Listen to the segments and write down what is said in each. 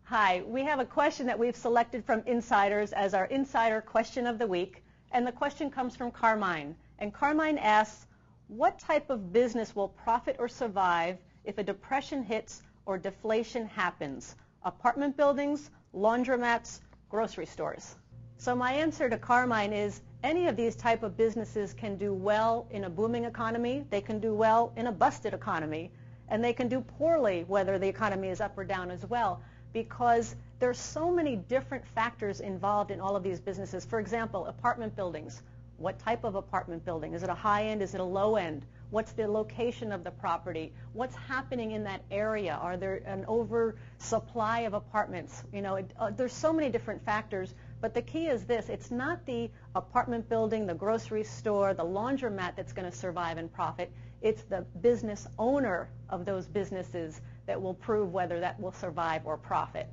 Hi, we have a question that we've selected from insiders as our insider question of the week, and the question comes from Carmine. And Carmine asks, what type of business will profit or survive if a depression hits or deflation happens? Apartment buildings, laundromats, grocery stores. So my answer to Carmine is any of these type of businesses can do well in a booming economy, they can do well in a busted economy, and they can do poorly whether the economy is up or down as well, because there's so many different factors involved in all of these businesses. For example, apartment buildings. What type of apartment building? Is it a high end? Is it a low end? What's the location of the property? What's happening in that area? Are there an oversupply of apartments? There's so many different factors, but the key is this. It's not the apartment building, the grocery store, the laundromat that's going to survive and profit. It's the business owner of those businesses that will prove whether that will survive or profit.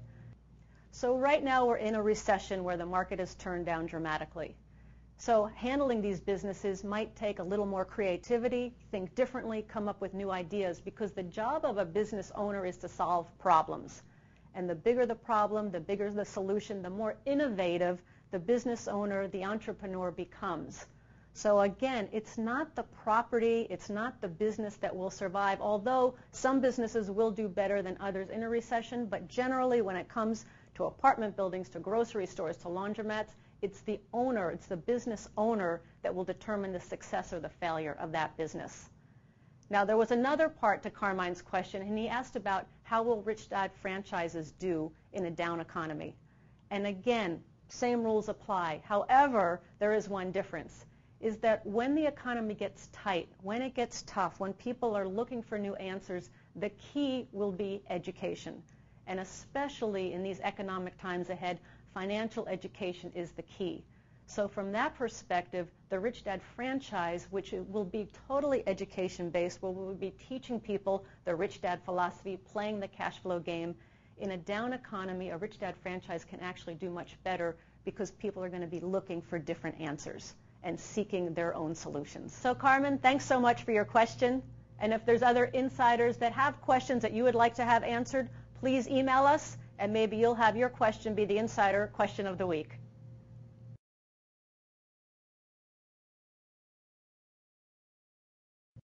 So right now we're in a recession where the market has turned down dramatically. So handling these businesses might take a little more creativity, think differently, come up with new ideas, because the job of a business owner is to solve problems. And the bigger the problem, the bigger the solution, the more innovative the business owner, the entrepreneur becomes. So again, it's not the property, it's not the business that will survive, although some businesses will do better than others in a recession, but generally when it comes to apartment buildings, to grocery stores, to laundromats, it's the owner, it's the business owner that will determine the success or the failure of that business. Now there was another part to Carmine's question, and he asked about how will Rich Dad franchises do in a down economy. And again, same rules apply. However, there is one difference, is that when the economy gets tight, when it gets tough, when people are looking for new answers, the key will be education. And especially in these economic times ahead, financial education is the key. So from that perspective, the Rich Dad franchise, which will be totally education-based, where we will be teaching people the Rich Dad philosophy, playing the cash flow game. In a down economy, a Rich Dad franchise can actually do much better because people are going to be looking for different answers and seeking their own solutions. So Carmen, thanks so much for your question. And if there's other insiders that have questions that you would like to have answered, please email us, and maybe you'll have your question be the insider question of the week.